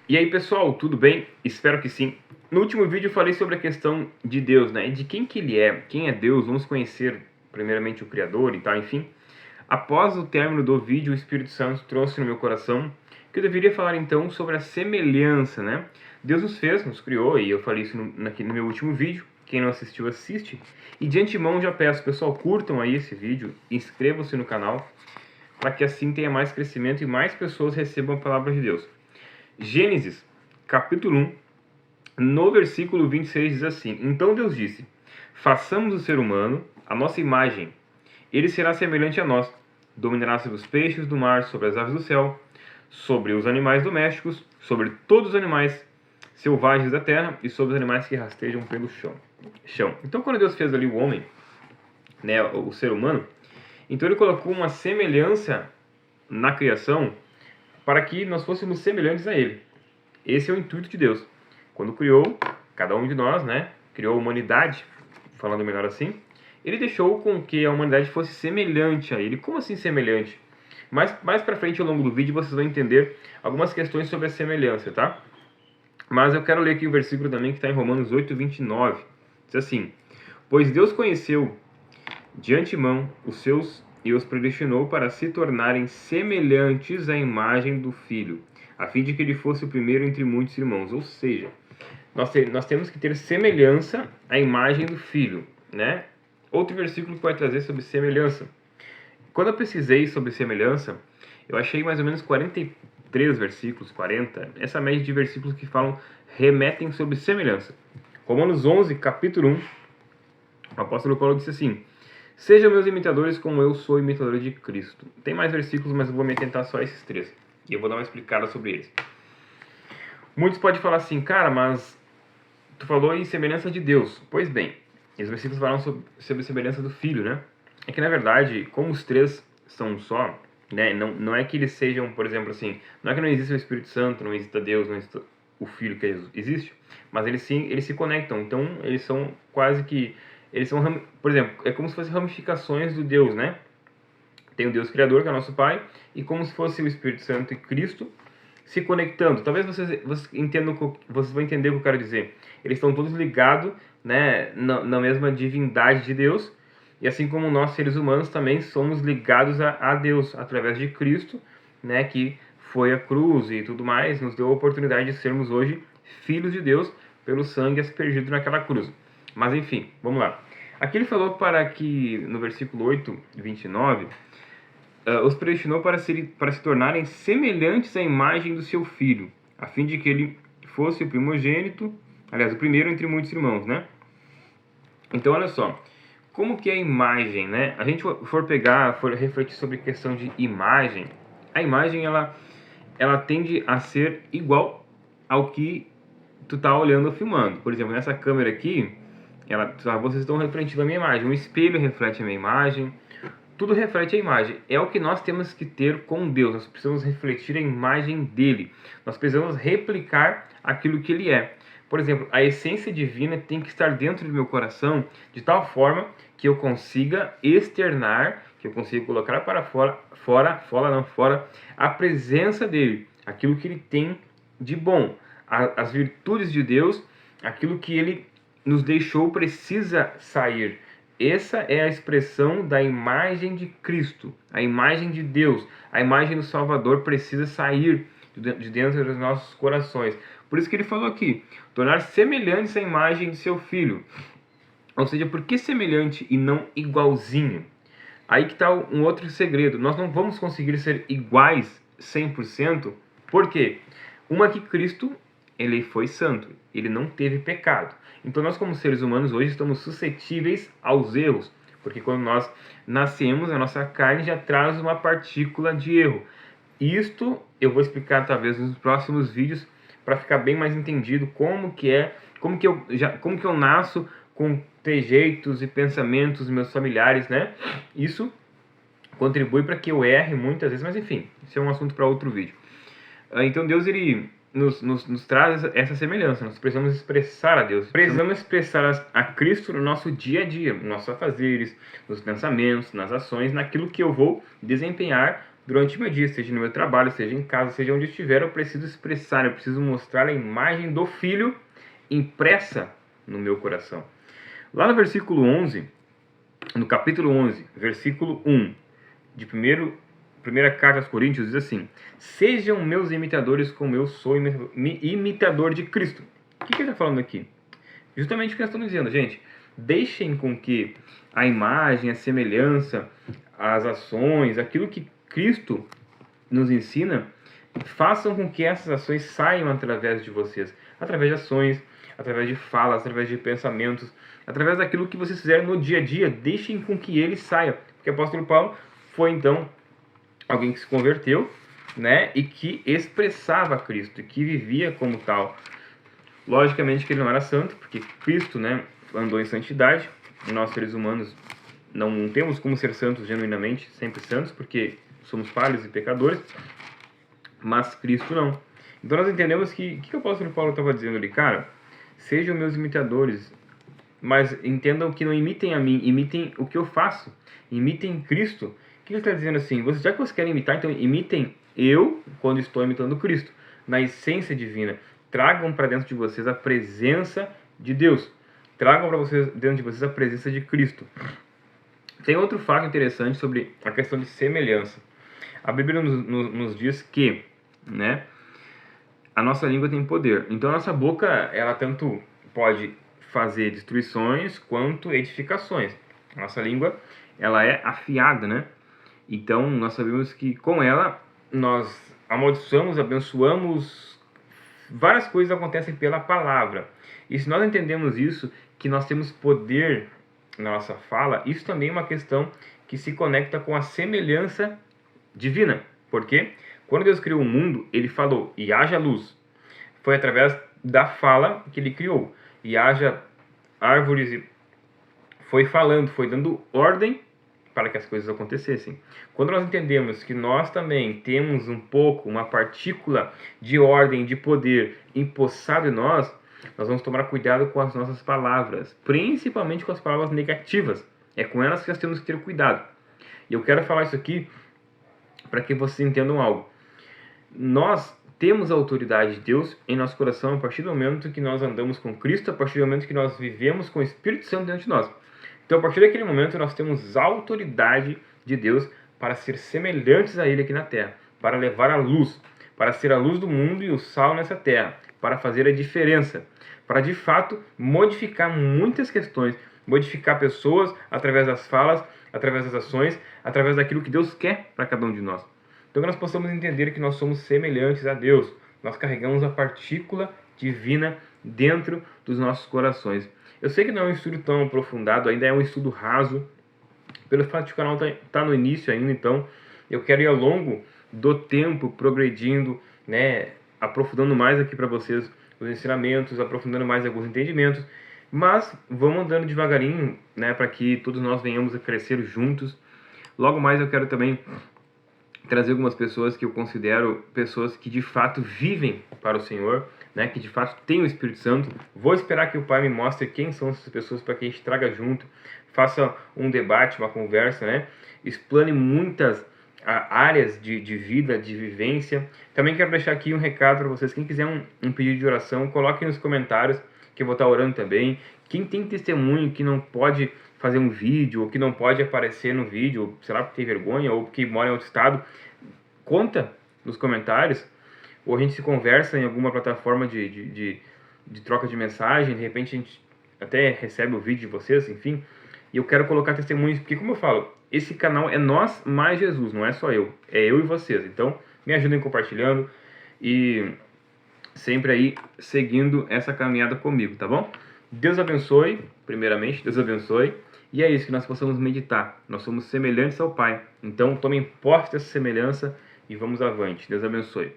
E aí pessoal, tudo bem? Espero que sim. No último vídeo eu falei sobre a questão de Deus, né? De quem que ele é, quem é Deus, vamos conhecer primeiramente o Criador e tal, enfim. Após o término do vídeo, o Espírito Santo trouxe no meu coração que eu deveria falar então sobre a semelhança, né? Deus nos fez, nos criou, e eu falei isso no meu último vídeo. Quem não assistiu, assiste. E de antemão já peço, pessoal, curtam aí esse vídeo, inscrevam-se no canal, para que assim tenha mais crescimento e mais pessoas recebam a palavra de Deus. Gênesis, capítulo 1, no versículo 26 diz assim: Então Deus disse, façamos o ser humano a nossa imagem. Ele será semelhante a nós, dominará sobre os peixes do mar, sobre as aves do céu, sobre os animais domésticos, sobre todos os animais selvagens da terra e sobre os animais que rastejam pelo chão. Então quando Deus fez ali o homem, né, o ser humano, então ele colocou uma semelhança na criação para que nós fôssemos semelhantes a ele. Esse é o intuito de Deus. Quando criou cada um de nós, né, criou a humanidade, falando melhor assim, ele deixou com que a humanidade fosse semelhante a ele. Como assim semelhante? Mais pra frente, ao longo do vídeo, vocês vão entender algumas questões sobre a semelhança, tá? Mas eu quero ler aqui o versículo também que está em Romanos 8, 29. Diz assim: Pois Deus conheceu de antemão os seus e os predestinou para se tornarem semelhantes à imagem do Filho, a fim de que ele fosse o primeiro entre muitos irmãos. Ou seja, nós temos que ter semelhança à imagem do Filho, né? Outro versículo que vai trazer sobre semelhança. Quando eu pesquisei sobre semelhança, eu achei mais ou menos 43 versículos, 40. Essa média de versículos que remetem sobre semelhança. Romanos 11, capítulo 1, o apóstolo Paulo disse assim: Sejam meus imitadores como eu sou imitador de Cristo. Tem mais versículos, mas eu vou me atentar só a esses três. E eu vou dar uma explicada sobre eles. Muitos podem falar assim, cara, mas tu falou em semelhança de Deus. Pois bem, esses versículos falam sobre a semelhança do Filho, né? É que na verdade, como os três são um só, né? Não é que eles sejam, por exemplo, assim, não é que não existe o Espírito Santo, não exista Deus, não exista o Filho que existe, mas eles se conectam. Então, eles são quase que... Eles são, por exemplo, é como se fossem ramificações do Deus, né? Tem o Deus Criador, que é nosso Pai, e como se fosse o Espírito Santo e Cristo se conectando. Talvez vocês vão entender o que eu quero dizer. Eles estão todos ligados, né, na mesma divindade de Deus, e assim como nós, seres humanos, também somos ligados a Deus, através de Cristo, né, que foi a cruz e tudo mais, nos deu a oportunidade de sermos hoje filhos de Deus, pelo sangue aspergido naquela cruz. Mas enfim, vamos lá. Aqui ele falou para que, no versículo 8, 29, os predestinou para se tornarem semelhantes à imagem do seu filho, a fim de que ele fosse o primogênito, aliás, o primeiro entre muitos irmãos, né? Então, olha só, como que é a imagem, né? A gente for refletir sobre a questão de imagem, a imagem, ela tende a ser igual ao que tu tá olhando ou filmando. Por exemplo, nessa câmera aqui, vocês estão refletindo a minha imagem, um espelho reflete a minha imagem, tudo reflete a imagem. É o que nós temos que ter com Deus. Nós precisamos refletir a imagem dele. Nós precisamos replicar aquilo que ele é. Por exemplo, a essência divina tem que estar dentro do meu coração de tal forma que eu consiga externar, que eu consiga colocar para fora a presença dele, aquilo que ele tem de bom, as virtudes de Deus, aquilo que ele nos deixou precisa sair. Essa é a expressão da imagem de Cristo, a imagem de Deus, a imagem do Salvador precisa sair de dentro dos nossos corações. Por isso que ele falou aqui, tornar semelhantes à imagem de seu Filho. Ou seja, por que semelhante e não igualzinho? Aí que está um outro segredo. Nós não vamos conseguir ser iguais 100%. Por quê? Uma que Cristo, ele foi santo, ele não teve pecado. Então nós como seres humanos hoje estamos suscetíveis aos erros, porque quando nós nascemos, a nossa carne já traz uma partícula de erro. Isto eu vou explicar talvez nos próximos vídeos para ficar bem mais entendido como que eu nasço com trejeitos e pensamentos dos meus familiares, né? Isso contribui para que eu erre muitas vezes, mas enfim, isso é um assunto para outro vídeo. Então Deus, ele nos traz essa semelhança. Nós precisamos expressar a Deus. Precisamos expressar a Cristo no nosso dia a dia, nos nossos afazeres, nos pensamentos, nas ações, naquilo que eu vou desempenhar durante o meu dia, seja no meu trabalho, seja em casa, seja onde eu estiver, eu preciso expressar, eu preciso mostrar a imagem do Filho impressa no meu coração. Lá no versículo 11, no capítulo 11, versículo 1, de primeira carta aos Coríntios, diz assim: sejam meus imitadores como eu sou imitador de Cristo. O que ele está falando aqui? Justamente o que nós estamos dizendo, gente. Deixem com que a imagem, a semelhança, as ações, aquilo que Cristo nos ensina, façam com que essas ações saiam através de vocês. Através de ações, através de falas, através de pensamentos, através daquilo que vocês fizerem no dia a dia. Deixem com que ele saia. Porque o apóstolo Paulo foi, então, alguém que se converteu, né, e que expressava Cristo, e que vivia como tal. Logicamente que ele não era santo, porque Cristo, né, andou em santidade. Nós, seres humanos, não temos como ser santos genuinamente, sempre santos, porque somos falhos e pecadores, mas Cristo não. Então nós entendemos que o apóstolo Paulo estava dizendo ali, cara, sejam meus imitadores, mas entendam que não imitem a mim, imitem o que eu faço, imitem Cristo. O que ele está dizendo assim? Já que vocês querem imitar, então imitem eu quando estou imitando Cristo, na essência divina. Tragam para dentro de vocês a presença de Deus. Tragam para vocês dentro de vocês a presença de Cristo. Tem outro fato interessante sobre a questão de semelhança. A Bíblia nos diz que, né, a nossa língua tem poder. Então a nossa boca, ela tanto pode fazer destruições quanto edificações. A nossa língua, ela é afiada, né? Então nós sabemos que com ela nós amaldiçoamos, abençoamos, várias coisas acontecem pela palavra. E se nós entendemos isso, que nós temos poder na nossa fala, isso também é uma questão que se conecta com a semelhança divina. Porque quando Deus criou o mundo, ele falou, e haja luz. Foi através da fala que ele criou. E haja árvores, e foi falando, foi dando ordem para que as coisas acontecessem. Quando nós entendemos que nós também temos um pouco, uma partícula de ordem, de poder empossado em nós vamos tomar cuidado com as nossas palavras, principalmente com as palavras negativas. É com elas que nós temos que ter cuidado. E eu quero falar isso aqui para que vocês entendam algo. Nós temos a autoridade de Deus em nosso coração a partir do momento que nós andamos com Cristo, a partir do momento que nós vivemos com o Espírito Santo dentro de nós. Então, a partir daquele momento, nós temos a autoridade de Deus para ser semelhantes a Ele aqui na terra, para levar a luz, para ser a luz do mundo e o sal nessa terra, para fazer a diferença, para de fato modificar muitas questões, modificar pessoas através das falas, através das ações, através daquilo que Deus quer para cada um de nós. Então, que nós possamos entender que nós somos semelhantes a Deus, nós carregamos a partícula divina dentro dos nossos corações. Eu sei que não é um estudo tão aprofundado, ainda é um estudo raso, pelo fato de o canal tá no início ainda, então eu quero ir ao longo do tempo progredindo, né, aprofundando mais aqui para vocês os ensinamentos, aprofundando mais alguns entendimentos, mas vamos andando devagarinho, né, para que todos nós venhamos a crescer juntos. Logo mais eu quero também trazer algumas pessoas que eu considero pessoas que de fato vivem para o Senhor, né, que de fato tem o Espírito Santo. Vou esperar que o Pai me mostre quem são essas pessoas para que a gente traga junto, faça um debate, uma conversa, né, explane muitas áreas de vida, de vivência. Também quero deixar aqui um recado para vocês, quem quiser um pedido de oração, coloque nos comentários, que eu vou estar orando também. Quem tem testemunho que não pode fazer um vídeo, ou que não pode aparecer no vídeo, ou, sei lá, porque tem vergonha, ou porque mora em outro estado, conta nos comentários, ou a gente se conversa em alguma plataforma de troca de mensagem, de repente a gente até recebe o vídeo de vocês, enfim. E eu quero colocar testemunhos, porque como eu falo, esse canal é nós mais Jesus, não é só eu, é eu e vocês. Então, me ajudem compartilhando e sempre aí seguindo essa caminhada comigo, tá bom? Deus abençoe, primeiramente, Deus abençoe. E é isso, que nós possamos meditar. Nós somos semelhantes ao Pai. Então, tomem posse dessa semelhança e vamos avante. Deus abençoe.